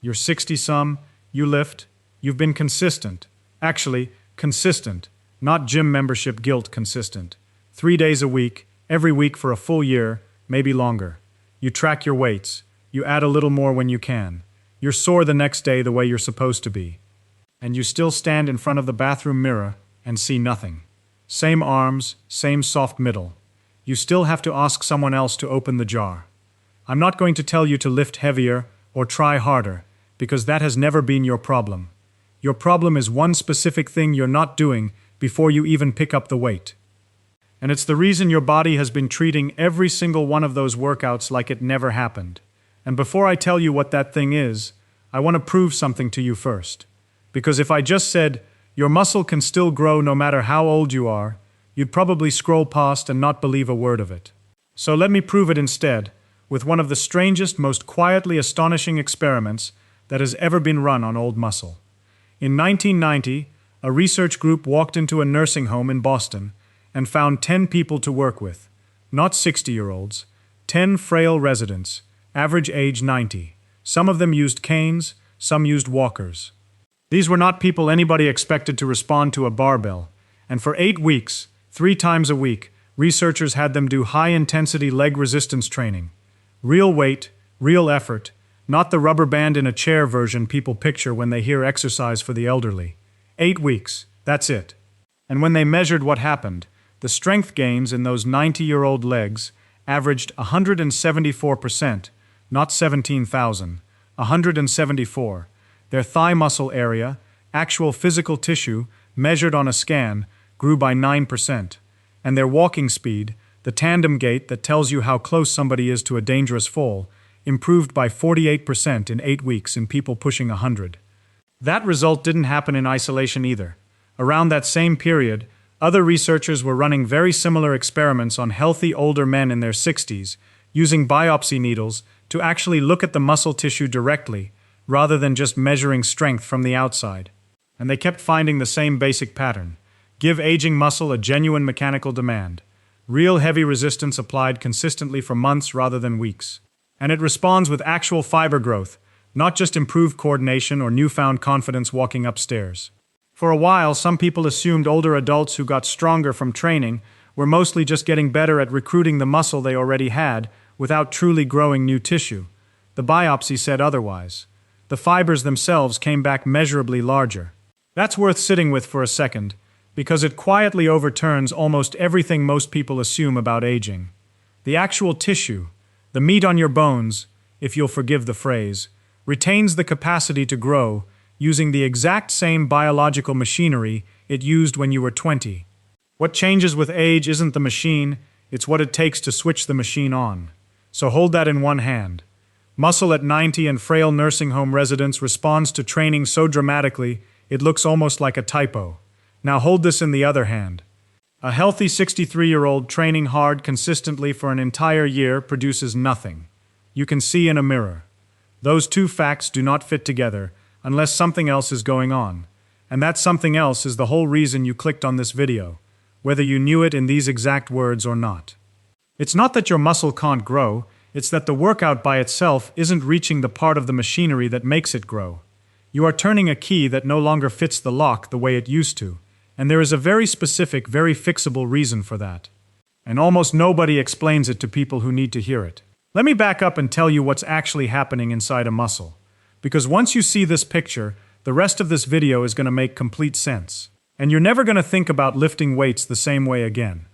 You're 60-some, you lift, you've been consistent. Actually, consistent, not gym membership guilt consistent. 3 days a week, every week for a full year, maybe longer. You track your weights, you add a little more when you can. You're sore the next day the way you're supposed to be. And you still stand in front of the bathroom mirror and see nothing. Same arms, same soft middle. You still have to ask someone else to open the jar. I'm not going to tell you to lift heavier or try harder, because that has never been your problem. Your problem is one specific thing you're not doing before you even pick up the weight. And it's the reason your body has been treating every single one of those workouts like it never happened. And before I tell you what that thing is, I want to prove something to you first. Because if I just said, your muscle can still grow no matter how old you are, you'd probably scroll past and not believe a word of it. So let me prove it instead, with one of the strangest, most quietly astonishing experiments that has ever been run on old muscle. In 1990, a research group walked into a nursing home in Boston and found 10 people to work with, not 60-year-olds, 10 frail residents, average age 90. Some of them used canes, some used walkers. These were not people anybody expected to respond to a barbell, and for 8 weeks, 3 times a week, researchers had them do high-intensity leg resistance training. Real weight, real effort, not the rubber band in a chair version people picture when they hear exercise for the elderly. 8 weeks, that's it. And when they measured what happened, the strength gains in those 90-year-old legs averaged 174%, not 17,000, 174. Their thigh muscle area, actual physical tissue, measured on a scan, grew by 9%. And their walking speed, the tandem gait that tells you how close somebody is to a dangerous fall, improved by 48% in 8 weeks in people pushing 100. That result didn't happen in isolation either. Around that same period, other researchers were running very similar experiments on healthy older men in their 60s, using biopsy needles to actually look at the muscle tissue directly, rather than just measuring strength from the outside. And they kept finding the same basic pattern. Give aging muscle a genuine mechanical demand. Real heavy resistance applied consistently for months rather than weeks. And it responds with actual fiber growth, not just improved coordination or newfound confidence walking upstairs. For a while, some people assumed older adults who got stronger from training were mostly just getting better at recruiting the muscle they already had without truly growing new tissue. The biopsy said otherwise. The fibers themselves came back measurably larger. That's worth sitting with for a second, because it quietly overturns almost everything most people assume about aging. The actual tissue, the meat on your bones, if you'll forgive the phrase, retains the capacity to grow using the exact same biological machinery it used when you were 20. What changes with age isn't the machine, it's what it takes to switch the machine on. So hold that in one hand. Muscle at 90 and frail nursing home residents responds to training so dramatically it looks almost like a typo. Now hold this in the other hand. A healthy 63-year-old training hard consistently for an entire year produces nothing. You can see in a mirror. Those two facts do not fit together unless something else is going on. And that something else is the whole reason you clicked on this video, whether you knew it in these exact words or not. It's not that your muscle can't grow, it's that the workout by itself isn't reaching the part of the machinery that makes it grow. You are turning a key that no longer fits the lock the way it used to, and there is a very specific, very fixable reason for that. And almost nobody explains it to people who need to hear it. Let me back up and tell you what's actually happening inside a muscle. Because once you see this picture, the rest of this video is going to make complete sense. And you're never going to think about lifting weights the same way again.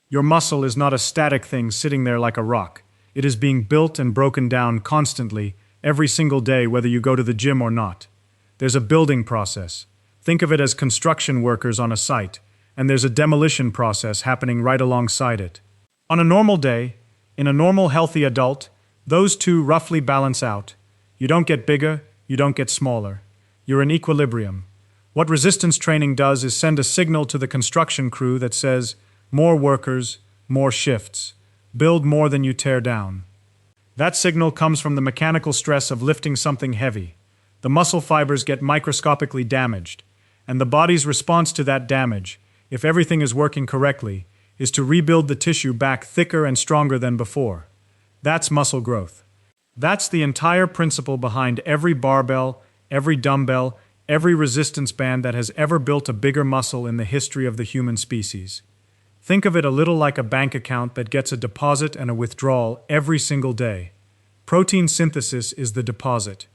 Your muscle is not a static thing sitting there like a rock. It is being built and broken down constantly, every single day, whether you go to the gym or not. There's a building process. Think of it as construction workers on a site, and there's a demolition process happening right alongside it. On a normal day, in a normal healthy adult, those two roughly balance out. You don't get bigger, you don't get smaller. You're in equilibrium. What resistance training does is send a signal to the construction crew that says, more workers, more shifts. Build more than you tear down. That signal comes from the mechanical stress of lifting something heavy. The muscle fibers get microscopically damaged, and the body's response to that damage, if everything is working correctly, is to rebuild the tissue back thicker and stronger than before. That's muscle growth. That's the entire principle behind every barbell, every dumbbell, every resistance band that has ever built a bigger muscle in the history of the human species. Think of it a little like a bank account that gets a deposit and a withdrawal every single day. Protein synthesis is the deposit.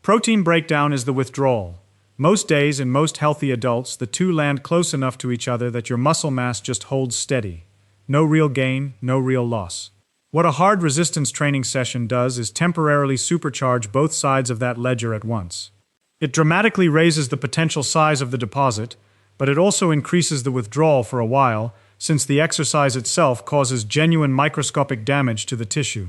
Protein breakdown is the withdrawal. Most days in most healthy adults, the two land close enough to each other that your muscle mass just holds steady. No real gain, no real loss. What a hard resistance training session does is temporarily supercharge both sides of that ledger at once. It dramatically raises the potential size of the deposit, but it also increases the withdrawal for a while, since the exercise itself causes genuine microscopic damage to the tissue.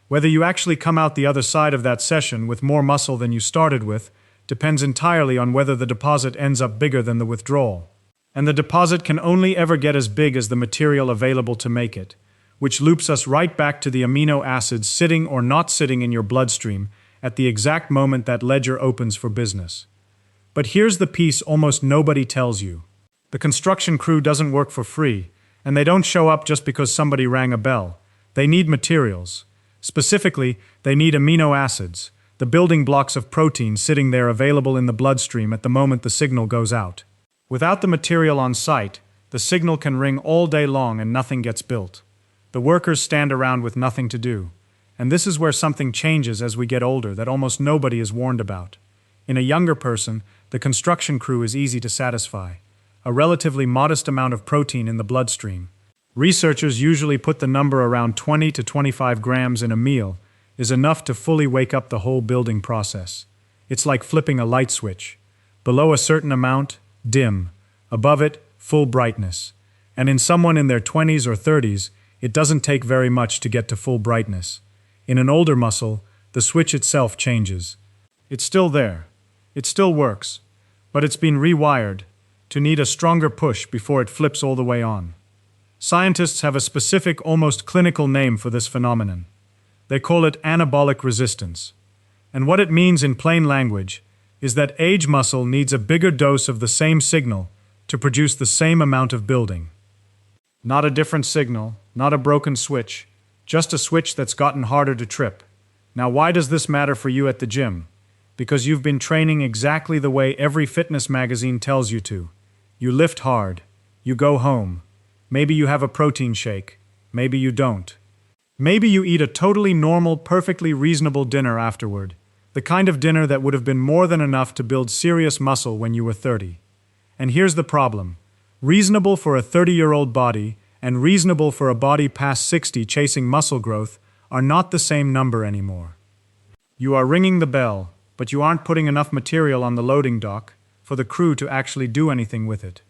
Whether you actually come out the other side of that session with more muscle than you started with depends entirely on whether the deposit ends up bigger than the withdrawal. And the deposit can only ever get as big as the material available to make it, which loops us right back to the amino acids sitting or not sitting in your bloodstream at the exact moment that ledger opens for business. But here's the piece almost nobody tells you. The construction crew doesn't work for free, and they don't show up just because somebody rang a bell. They need materials. Specifically, they need amino acids, the building blocks of protein sitting there available in the bloodstream at the moment the signal goes out. Without the material on site, the signal can ring all day long and nothing gets built. The workers stand around with nothing to do. And this is where something changes as we get older that almost nobody is warned about. In a younger person, the construction crew is easy to satisfy. A relatively modest amount of protein in the bloodstream. Researchers usually put the number around 20 to 25 grams in a meal is enough to fully wake up the whole building process. It's like flipping a light switch. Below a certain amount, dim. Above it, full brightness. And in someone in their 20s or 30s, it doesn't take very much to get to full brightness. In an older muscle, the switch itself changes. It's still there. It still works. But it's been rewired to need a stronger push before it flips all the way on. Scientists have a specific, almost clinical name for this phenomenon. They call it anabolic resistance. And what it means in plain language is that age muscle needs a bigger dose of the same signal to produce the same amount of building. Not a different signal, not a broken switch, just a switch that's gotten harder to trip. Now, why does this matter for you at the gym? Because you've been training exactly the way every fitness magazine tells you to. You lift hard. You go home. Maybe you have a protein shake. Maybe you don't. Maybe you eat a totally normal, perfectly reasonable dinner afterward. The kind of dinner that would have been more than enough to build serious muscle when you were 30. And here's the problem. Reasonable for a 30-year-old body and reasonable for a body past 60 chasing muscle growth are not the same number anymore. You are ringing the bell, but you aren't putting enough material on the loading dock for the crew to actually do anything with it.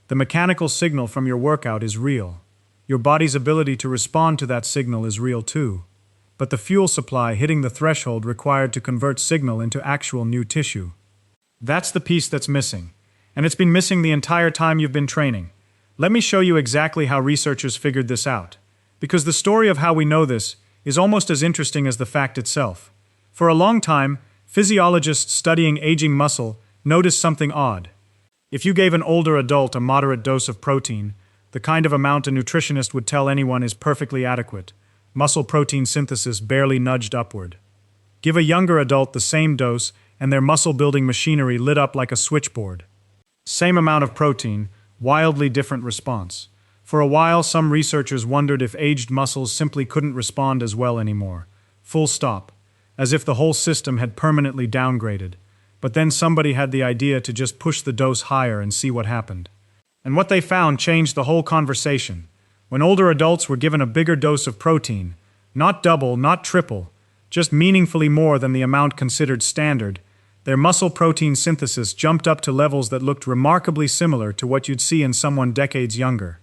The mechanical signal from your workout is real. Your body's ability to respond to that signal is real too. But the fuel supply hitting the threshold required to convert signal into actual new tissue. That's the piece that's missing. And it's been missing the entire time you've been training. Let me show you exactly how researchers figured this out. Because the story of how we know this is almost as interesting as the fact itself. For a long time, physiologists studying aging muscle noticed something odd. If you gave an older adult a moderate dose of protein, the kind of amount a nutritionist would tell anyone is perfectly adequate, muscle protein synthesis barely nudged upward. Give a younger adult the same dose, and their muscle-building machinery lit up like a switchboard. Same amount of protein, wildly different response. For a while, some researchers wondered if aged muscles simply couldn't respond as well anymore. Full stop. As if the whole system had permanently downgraded. But then somebody had the idea to just push the dose higher and see what happened. And what they found changed the whole conversation. When older adults were given a bigger dose of protein, not double, not triple, just meaningfully more than the amount considered standard, their muscle protein synthesis jumped up to levels that looked remarkably similar to what you'd see in someone decades younger.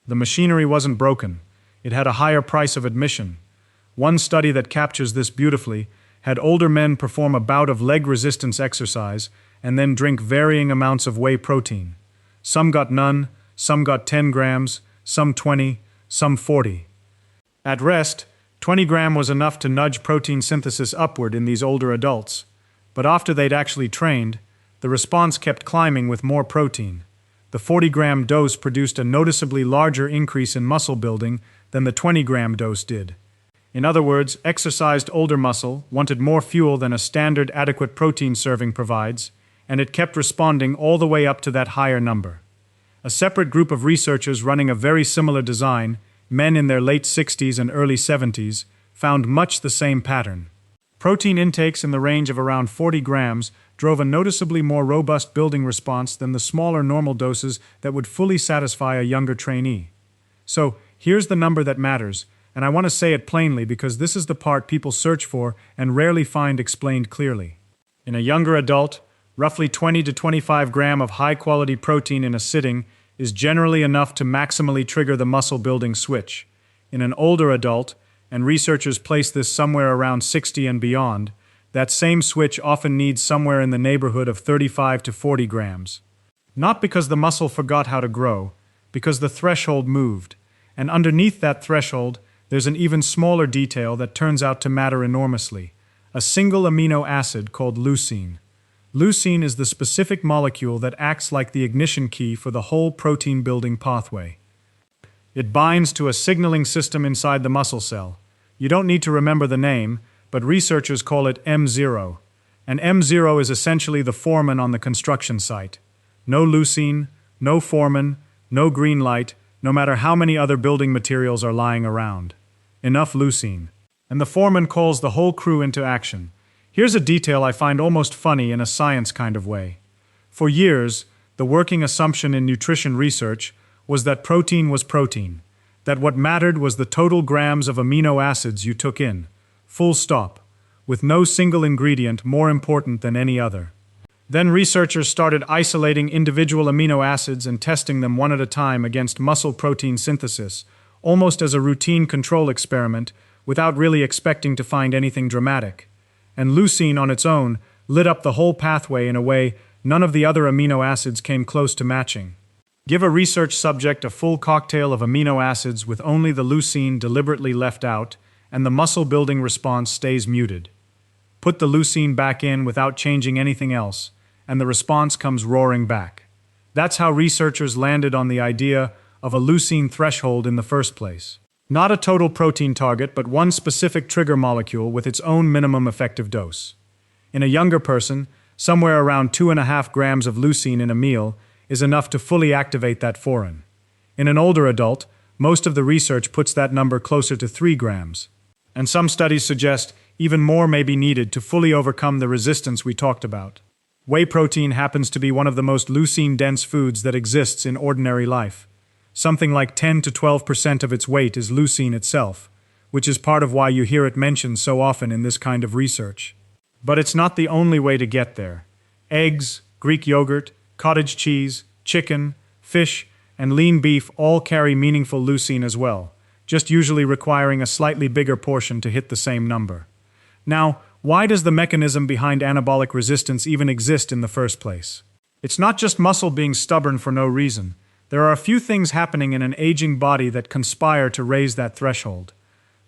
The machinery wasn't broken. It had a higher price of admission. One study that captures this beautifully had older men perform a bout of leg resistance exercise and then drink varying amounts of whey protein. Some got none, some got 10 grams, some 20, some 40. At rest, 20 gram was enough to nudge protein synthesis upward in these older adults. But after they'd actually trained, the response kept climbing with more protein. The 40-gram dose produced a noticeably larger increase in muscle building than the 20-gram dose did. In other words, exercised older muscle wanted more fuel than a standard adequate protein serving provides, and it kept responding all the way up to that higher number. A separate group of researchers running a very similar design, men in their late 60s and early 70s, found much the same pattern. Protein intakes in the range of around 40 grams drove a noticeably more robust building response than the smaller normal doses that would fully satisfy a younger trainee. So, here's the number that matters, and I want to say it plainly because this is the part people search for and rarely find explained clearly. In a younger adult, roughly 20 to 25 grams of high-quality protein in a sitting is generally enough to maximally trigger the muscle-building switch. In an older adult, and researchers place this somewhere around 60 and beyond, that same switch often needs somewhere in the neighborhood of 35 to 40 grams. Not because the muscle forgot how to grow, because the threshold moved, and underneath that threshold, there's an even smaller detail that turns out to matter enormously: a single amino acid called leucine. Leucine is the specific molecule that acts like the ignition key for the whole protein-building pathway. It binds to a signaling system inside the muscle cell. You don't need to remember the name, but researchers call it M0. And M0 is essentially the foreman on the construction site. No leucine, no foreman, no green light, no matter how many other building materials are lying around. Enough leucine. And the foreman calls the whole crew into action. Here's a detail I find almost funny in a science kind of way. For years, the working assumption in nutrition research was that protein was protein, that what mattered was the total grams of amino acids you took in, full stop, with no single ingredient more important than any other. Then researchers started isolating individual amino acids and testing them one at a time against muscle protein synthesis, almost as a routine control experiment, without really expecting to find anything dramatic. And leucine on its own lit up the whole pathway in a way none of the other amino acids came close to matching. Give a research subject a full cocktail of amino acids with only the leucine deliberately left out, and the muscle-building response stays muted. Put the leucine back in without changing anything else, and the response comes roaring back. That's how researchers landed on the idea of a leucine threshold in the first place. Not a total protein target, but one specific trigger molecule with its own minimum effective dose. In a younger person, somewhere around 2.5 grams of leucine in a meal is enough to fully activate that foreign. In an older adult, most of the research puts that number closer to 3 grams. And some studies suggest even more may be needed to fully overcome the resistance we talked about. Whey protein happens to be one of the most leucine-dense foods that exists in ordinary life. Something like 10 to 12% of its weight is leucine itself, which is part of why you hear it mentioned so often in this kind of research. But it's not the only way to get there. Eggs, Greek yogurt, cottage cheese, chicken, fish, and lean beef all carry meaningful leucine as well, just usually requiring a slightly bigger portion to hit the same number. Now, why does the mechanism behind anabolic resistance even exist in the first place? It's not just muscle being stubborn for no reason. There are a few things happening in an aging body that conspire to raise that threshold.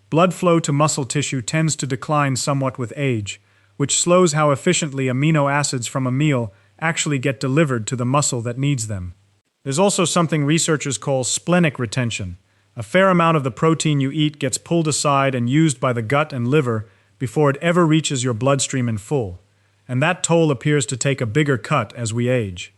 Blood flow to muscle tissue tends to decline somewhat with age, which slows how efficiently amino acids from a meal actually get delivered to the muscle that needs them. There's also something researchers call splenic retention. A fair amount of the protein you eat gets pulled aside and used by the gut and liver before it ever reaches your bloodstream in full, and that toll appears to take a bigger cut as we age.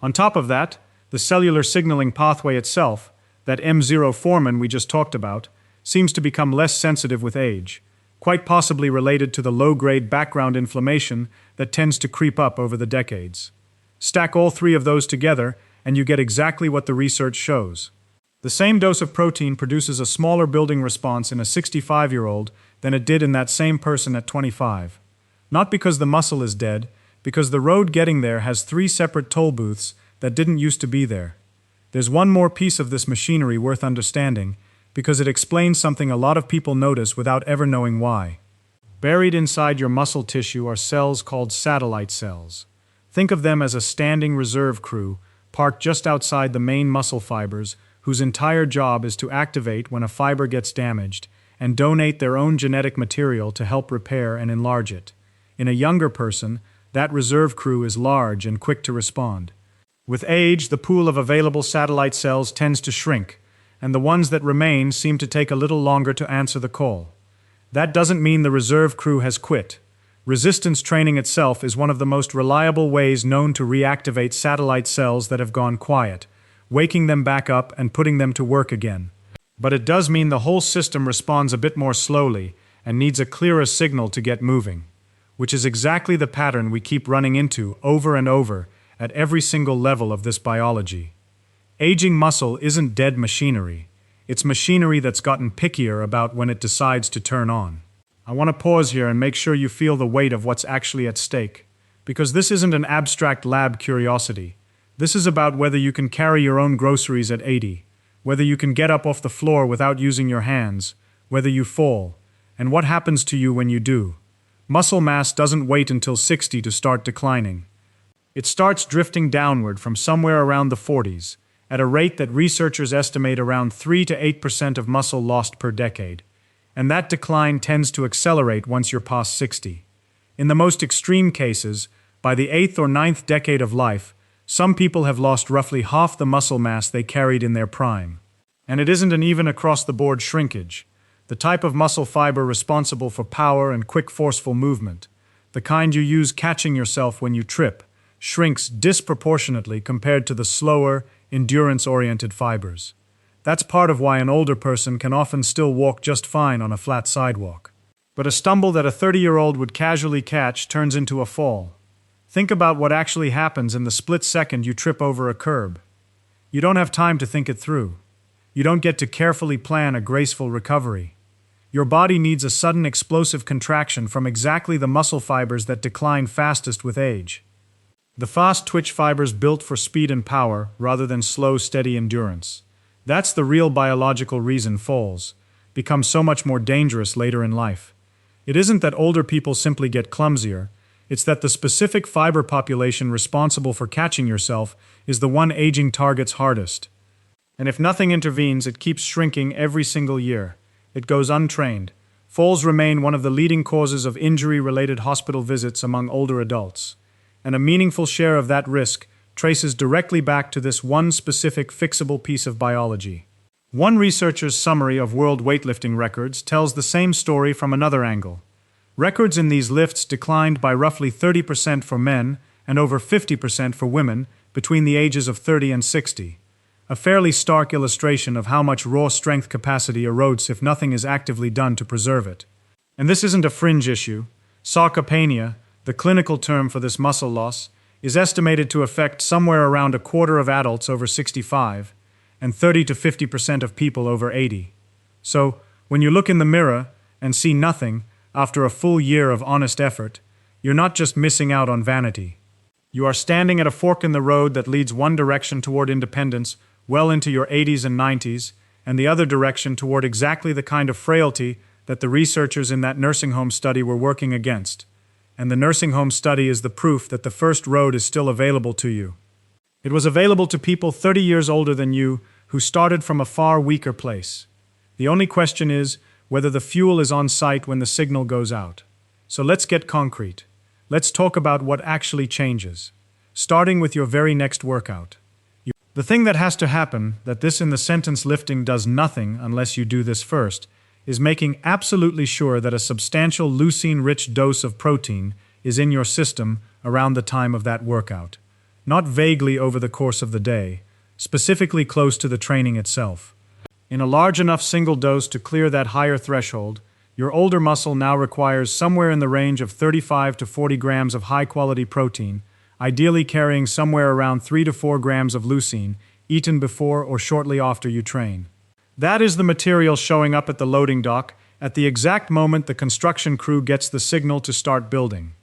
On top of that, the cellular signaling pathway itself, that M0 foreman we just talked about, seems to become less sensitive with age, quite possibly related to the low-grade background inflammation that tends to creep up over the decades. Stack all three of those together, and you get exactly what the research shows. The same dose of protein produces a smaller building response in a 65-year-old than it did in that same person at 25. Not because the muscle is dead, because the road getting there has 3 separate toll booths that didn't used to be there. There's one more piece of this machinery worth understanding, because it explains something a lot of people notice without ever knowing why. Buried inside your muscle tissue are cells called satellite cells. Think of them as a standing reserve crew parked just outside the main muscle fibers, whose entire job is to activate when a fiber gets damaged and donate their own genetic material to help repair and enlarge it. In a younger person, that reserve crew is large and quick to respond. With age, the pool of available satellite cells tends to shrink, and the ones that remain seem to take a little longer to answer the call. That doesn't mean the reserve crew has quit. Resistance training itself is one of the most reliable ways known to reactivate satellite cells that have gone quiet, waking them back up and putting them to work again. But it does mean the whole system responds a bit more slowly and needs a clearer signal to get moving, which is exactly the pattern we keep running into over and over at every single level of this biology. Aging muscle isn't dead machinery. It's machinery that's gotten pickier about when it decides to turn on. I want to pause here and make sure you feel the weight of what's actually at stake, because this isn't an abstract lab curiosity. This is about whether you can carry your own groceries at 80, whether you can get up off the floor without using your hands, whether you fall, and what happens to you when you do. Muscle mass doesn't wait until 60 to start declining. It starts drifting downward from somewhere around the 40s, at a rate that researchers estimate around 3 to 8% of muscle lost per decade, and that decline tends to accelerate once you're past 60. In the most extreme cases, by the 8th or 9th decade of life, some people have lost roughly half the muscle mass they carried in their prime. And it isn't an even across-the-board shrinkage. The type of muscle fiber responsible for power and quick forceful movement, the kind you use catching yourself when you trip, shrinks disproportionately compared to the slower, endurance-oriented fibers. That's part of why an older person can often still walk just fine on a flat sidewalk. But a stumble that a 30-year-old would casually catch turns into a fall. Think about what actually happens in the split second you trip over a curb. You don't have time to think it through. You don't get to carefully plan a graceful recovery. Your body needs a sudden explosive contraction from exactly the muscle fibers that decline fastest with age. The fast twitch fibers built for speed and power rather than slow, steady endurance. That's the real biological reason falls become so much more dangerous later in life. It isn't that older people simply get clumsier, it's that the specific fiber population responsible for catching yourself is the one aging targets hardest. And if nothing intervenes, it keeps shrinking every single year. It goes untrained. Falls remain one of the leading causes of injury-related hospital visits among older adults. And a meaningful share of that risk traces directly back to this one specific fixable piece of biology. One researcher's summary of world weightlifting records tells the same story from another angle. Records in these lifts declined by roughly 30% for men and over 50% for women between the ages of 30 and 60. A fairly stark illustration of how much raw strength capacity erodes if nothing is actively done to preserve it. And this isn't a fringe issue. Sarcopenia, the clinical term for this muscle loss, is estimated to affect somewhere around a quarter of adults over 65 and 30 to 50% of people over 80. So, when you look in the mirror and see nothing after a full year of honest effort, you're not just missing out on vanity. You are standing at a fork in the road that leads one direction toward independence well into your 80s and 90s, and the other direction toward exactly the kind of frailty that the researchers in that nursing home study were working against. And the nursing home study is the proof that the first road is still available to you. It was available to people 30 years older than you who started from a far weaker place. The only question is whether the fuel is on site when the signal goes out. So let's get concrete. Let's talk about what actually changes, starting with your very next workout. The thing that has to happen, that this in the sentence lifting does nothing unless you do this first, is making absolutely sure that a substantial leucine-rich dose of protein is in your system around the time of that workout. Not vaguely over the course of the day, specifically close to the training itself. In a large enough single dose to clear that higher threshold, your older muscle now requires somewhere in the range of 35 to 40 grams of high-quality protein, ideally carrying somewhere around 3 to 4 grams of leucine, eaten before or shortly after you train. That is the material showing up at the loading dock at the exact moment the construction crew gets the signal to start building.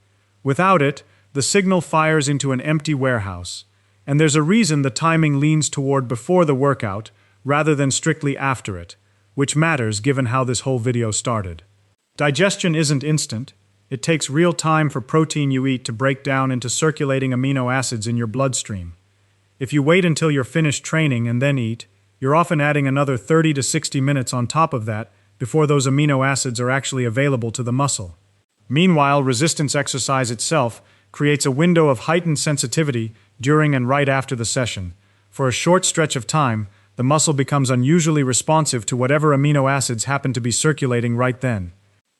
Without it, the signal fires into an empty warehouse, and there's a reason the timing leans toward before the workout rather than strictly after it, which matters given how this whole video started. Digestion isn't instant. It takes real time for protein you eat to break down into circulating amino acids in your bloodstream. If you wait until you're finished training and then eat, you're often adding another 30 to 60 minutes on top of that before those amino acids are actually available to the muscle. Meanwhile, resistance exercise itself creates a window of heightened sensitivity during and right after the session. For a short stretch of time, the muscle becomes unusually responsive to whatever amino acids happen to be circulating right then.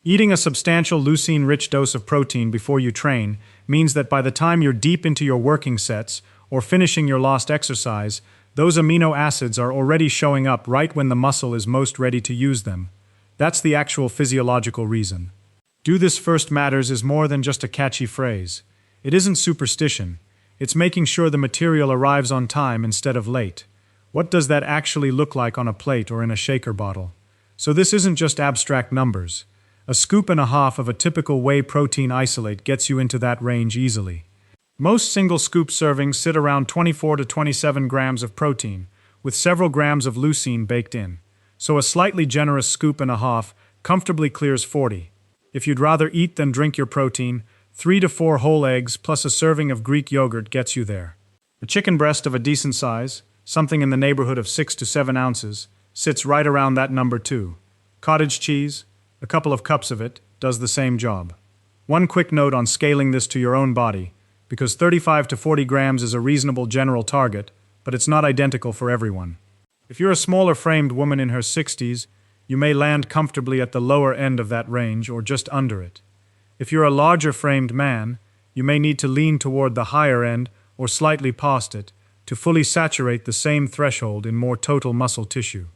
Eating a substantial leucine-rich dose of protein before you train means that by the time you're deep into your working sets or finishing your lost exercise, those amino acids are already showing up right when the muscle is most ready to use them. That's the actual physiological reason. "Do this first matters" is more than just a catchy phrase. It isn't superstition. It's making sure the material arrives on time instead of late. What does that actually look like on a plate or in a shaker bottle? So this isn't just abstract numbers. A scoop and a half of a typical whey protein isolate gets you into that range easily. Most single scoop servings sit around 24 to 27 grams of protein, with several grams of leucine baked in. So a slightly generous scoop and a half comfortably clears 40. If you'd rather eat than drink your protein, 3 to 4 whole eggs plus a serving of Greek yogurt gets you there. A chicken breast of a decent size, something in the neighborhood of 6 to 7 ounces, sits right around that number too. Cottage cheese, a couple of cups of it, does the same job. One quick note on scaling this to your own body, because 35 to 40 grams is a reasonable general target, but it's not identical for everyone. If you're a smaller framed woman in her 60s, you may land comfortably at the lower end of that range or just under it. If you're a larger framed man, you may need to lean toward the higher end or slightly past it to fully saturate the same threshold in more total muscle tissue.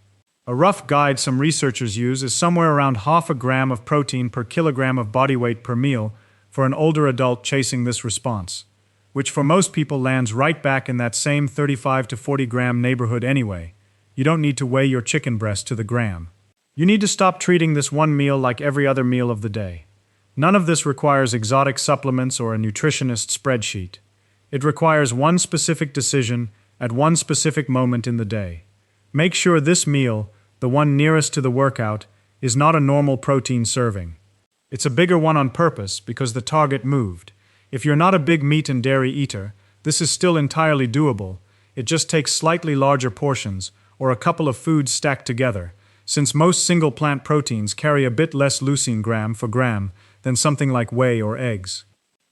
A rough guide some researchers use is somewhere around half a gram of protein per kilogram of body weight per meal for an older adult chasing this response, which for most people lands right back in that same 35 to 40 gram neighborhood anyway. You don't need to weigh your chicken breast to the gram. You need to stop treating this one meal like every other meal of the day. None of this requires exotic supplements or a nutritionist spreadsheet. It requires one specific decision at one specific moment in the day. Make sure this meal, the one nearest to the workout, is not a normal protein serving. It's a bigger one on purpose because the target moved. If you're not a big meat and dairy eater, this is still entirely doable. It just takes slightly larger portions or a couple of foods stacked together, since most single plant proteins carry a bit less leucine gram for gram than something like whey or eggs.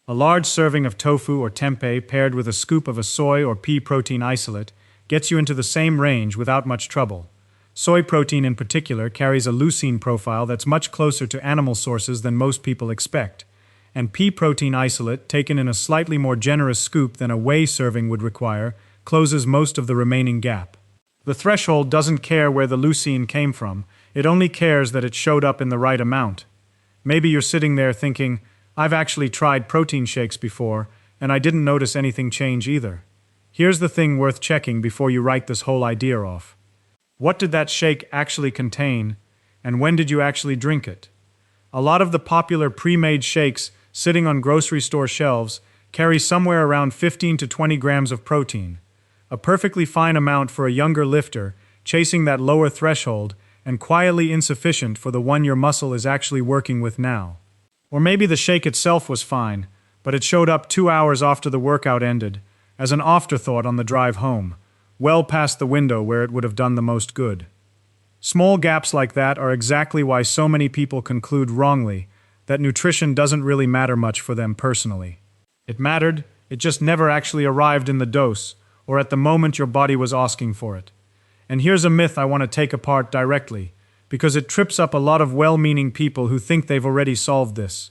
A large serving of tofu or tempeh paired with a scoop of a soy or pea protein isolate gets you into the same range without much trouble. Soy protein in particular carries a leucine profile that's much closer to animal sources than most people expect, and pea protein isolate, taken in a slightly more generous scoop than a whey serving would require, closes most of the remaining gap. The threshold doesn't care where the leucine came from, it only cares that it showed up in the right amount. Maybe you're sitting there thinking, I've actually tried protein shakes before, and I didn't notice anything change either. Here's the thing worth checking before you write this whole idea off. What did that shake actually contain, and when did you actually drink it? A lot of the popular pre-made shakes sitting on grocery store shelves carry somewhere around 15 to 20 grams of protein, a perfectly fine amount for a younger lifter chasing that lower threshold and quietly insufficient for the one your muscle is actually working with now. Or maybe the shake itself was fine, but it showed up 2 hours after the workout ended, as an afterthought on the drive home, well past the window where it would have done the most good. Small gaps like that are exactly why so many people conclude wrongly that nutrition doesn't really matter much for them personally. It mattered, it just never actually arrived in the dose, or at the moment your body was asking for it. And here's a myth I want to take apart directly, because it trips up a lot of well-meaning people who think they've already solved this.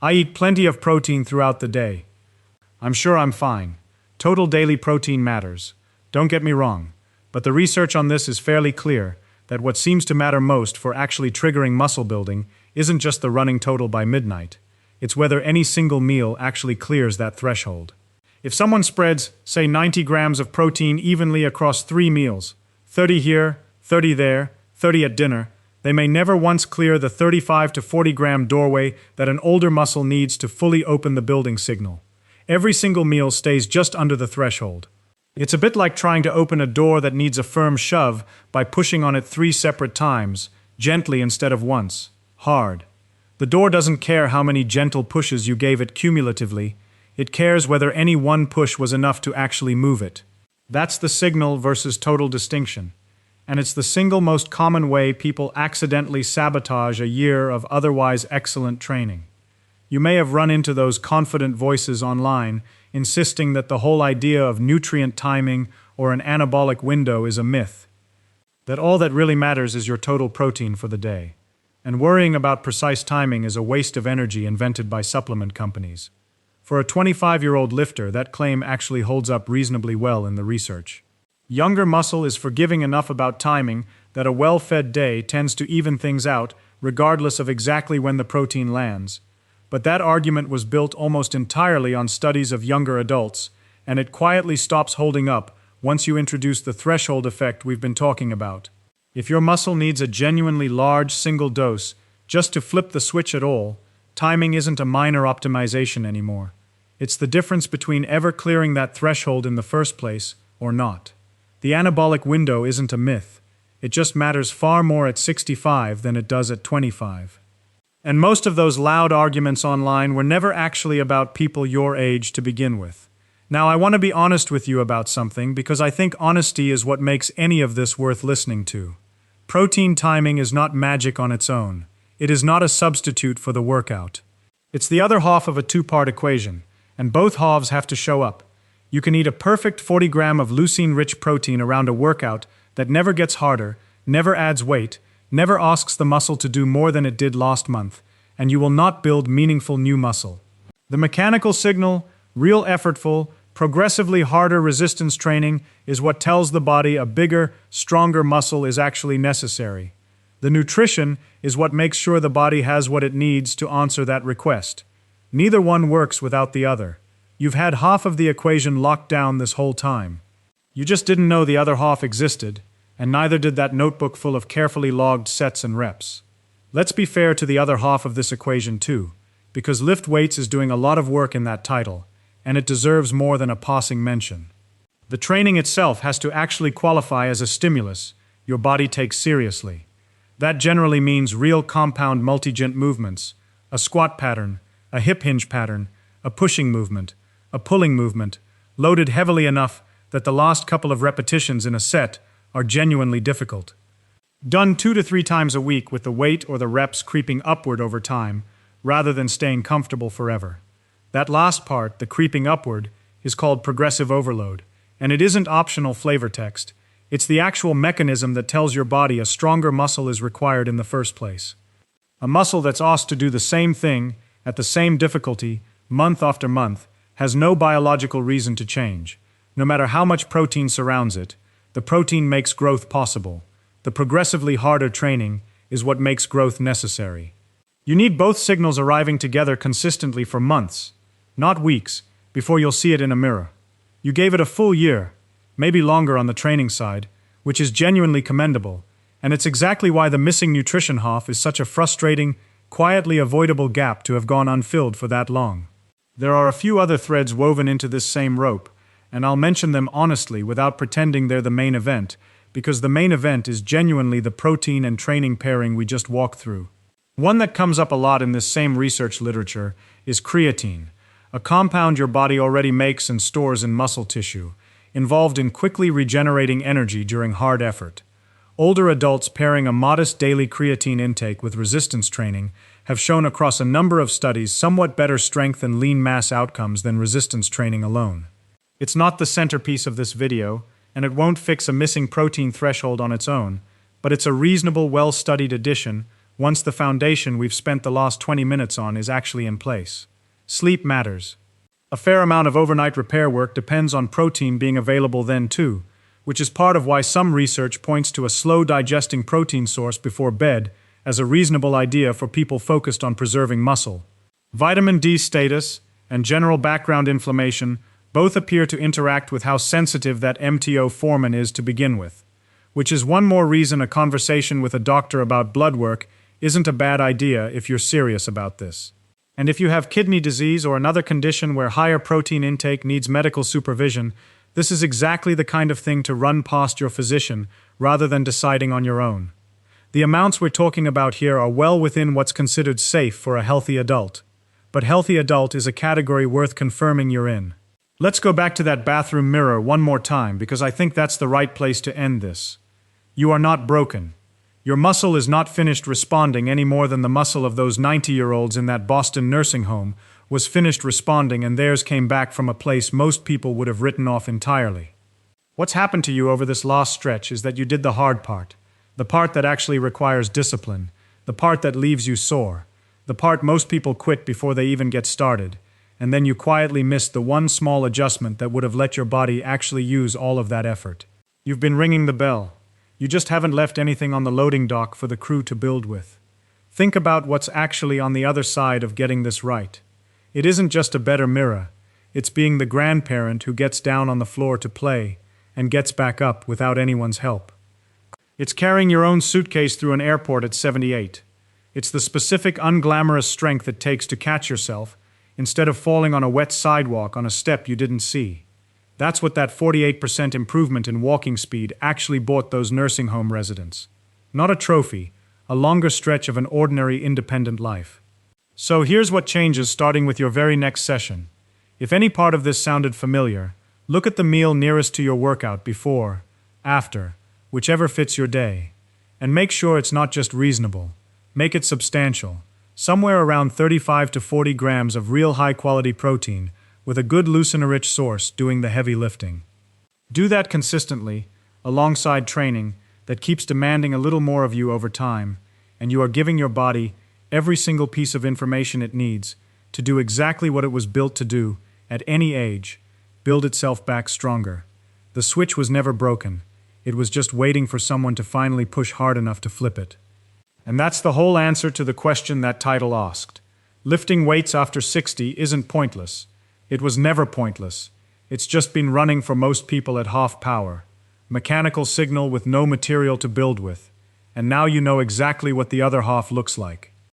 I eat plenty of protein throughout the day. I'm sure I'm fine. Total daily protein matters. Don't get me wrong, but the research on this is fairly clear that what seems to matter most for actually triggering muscle building isn't just the running total by midnight. It's whether any single meal actually clears that threshold. If someone spreads, say 90 grams of protein evenly across 3 meals, 30 here, 30 there, 30 at dinner, they may never once clear the 35 to 40 gram doorway that an older muscle needs to fully open the building signal. Every single meal stays just under the threshold. It's a bit like trying to open a door that needs a firm shove by pushing on it 3 separate times, gently instead of once, hard. The door doesn't care how many gentle pushes you gave it cumulatively, it cares whether any one push was enough to actually move it. That's the signal versus total distinction. And it's the single most common way people accidentally sabotage a year of otherwise excellent training. You may have run into those confident voices online insisting that the whole idea of nutrient timing or an anabolic window is a myth. That all that really matters is your total protein for the day. And worrying about precise timing is a waste of energy invented by supplement companies. For a 25-year-old lifter, that claim actually holds up reasonably well in the research. Younger muscle is forgiving enough about timing that a well-fed day tends to even things out, regardless of exactly when the protein lands. But that argument was built almost entirely on studies of younger adults, and it quietly stops holding up once you introduce the threshold effect we've been talking about. If your muscle needs a genuinely large single dose just to flip the switch at all, timing isn't a minor optimization anymore. It's the difference between ever clearing that threshold in the first place or not. The anabolic window isn't a myth. It just matters far more at 65 than it does at 25. And most of those loud arguments online were never actually about people your age to begin with. Now, I want to be honest with you about something because I think honesty is what makes any of this worth listening to. Protein timing is not magic on its own. It is not a substitute for the workout. It's the other half of a two-part equation, and both halves have to show up. You can eat a perfect 40 gram of leucine-rich protein around a workout that never gets harder, never adds weight, never asks the muscle to do more than it did last month, and you will not build meaningful new muscle. The mechanical signal, real effortful, progressively harder resistance training is what tells the body a bigger, stronger muscle is actually necessary. The nutrition is what makes sure the body has what it needs to answer that request. Neither one works without the other. You've had half of the equation locked down this whole time. You just didn't know the other half existed, and neither did that notebook full of carefully logged sets and reps. Let's be fair to the other half of this equation too, because Lift Weights is doing a lot of work in that title, and it deserves more than a passing mention. The training itself has to actually qualify as a stimulus your body takes seriously. That generally means real compound multi-joint movements, a squat pattern, a hip hinge pattern, a pushing movement, a pulling movement, loaded heavily enough that the last couple of repetitions in a set are genuinely difficult. Done 2 to 3 times a week with the weight or the reps creeping upward over time, rather than staying comfortable forever. That last part, the creeping upward, is called progressive overload, and it isn't optional flavor text. It's the actual mechanism that tells your body a stronger muscle is required in the first place. A muscle that's asked to do the same thing, at the same difficulty, month after month, has no biological reason to change. No matter how much protein surrounds it, the protein makes growth possible. The progressively harder training is what makes growth necessary. You need both signals arriving together consistently for months, not weeks, before you'll see it in a mirror. You gave it a full year, maybe longer on the training side, which is genuinely commendable, and it's exactly why the missing nutrition half is such a frustrating, quietly avoidable gap to have gone unfilled for that long. There are a few other threads woven into this same rope, and I'll mention them honestly without pretending they're the main event, because the main event is genuinely the protein and training pairing we just walked through. One that comes up a lot in this same research literature is creatine, a compound your body already makes and stores in muscle tissue, involved in quickly regenerating energy during hard effort. Older adults pairing a modest daily creatine intake with resistance training have shown across a number of studies somewhat better strength and lean mass outcomes than resistance training alone. It's not the centerpiece of this video, and it won't fix a missing protein threshold on its own, but it's a reasonable, well-studied addition once the foundation we've spent the last 20 minutes on is actually in place. Sleep matters. A fair amount of overnight repair work depends on protein being available then too, which is part of why some research points to a slow-digesting protein source before bed as a reasonable idea for people focused on preserving muscle. Vitamin D status and general background inflammation both appear to interact with how sensitive that MTO foreman is to begin with, which is one more reason a conversation with a doctor about blood work isn't a bad idea if you're serious about this. And if you have kidney disease or another condition where higher protein intake needs medical supervision, this is exactly the kind of thing to run past your physician rather than deciding on your own. The amounts we're talking about here are well within what's considered safe for a healthy adult. But healthy adult is a category worth confirming you're in. Let's go back to that bathroom mirror one more time because I think that's the right place to end this. You are not broken. Your muscle is not finished responding any more than the muscle of those 90-year-olds in that Boston nursing home was finished responding and theirs came back from a place most people would have written off entirely. What's happened to you over this last stretch is that you did the hard part, the part that actually requires discipline, The part that leaves you sore. The part most people quit before they even get started. And then you quietly miss the one small adjustment that would have let your body actually use all of that effort. You've been ringing the bell. You just haven't left anything on the loading dock for the crew to build with. Think about what's actually on the other side of getting this right. It isn't just a better mirror. It's being the grandparent who gets down on the floor to play and gets back up without anyone's help. It's carrying your own suitcase through an airport at 78. It's the specific unglamorous strength it takes to catch yourself instead of falling on a wet sidewalk on a step you didn't see. That's what that 48% improvement in walking speed actually bought those nursing home residents. Not a trophy, a longer stretch of an ordinary independent life. So here's what changes starting with your very next session. If any part of this sounded familiar, look at the meal nearest to your workout before, after, whichever fits your day. And make sure it's not just reasonable. Make it substantial. Somewhere around 35 to 40 grams of real high-quality protein, with a good lucerne-rich source doing the heavy lifting. Do that consistently, alongside training that keeps demanding a little more of you over time, and you are giving your body every single piece of information it needs to do exactly what it was built to do at any age, build itself back stronger. The switch was never broken. It was just waiting for someone to finally push hard enough to flip it. And that's the whole answer to the question that title asked. Lifting weights after 60 isn't pointless. It was never pointless. It's just been running for most people at half power. Mechanical signal with no material to build with. And now you know exactly what the other half looks like.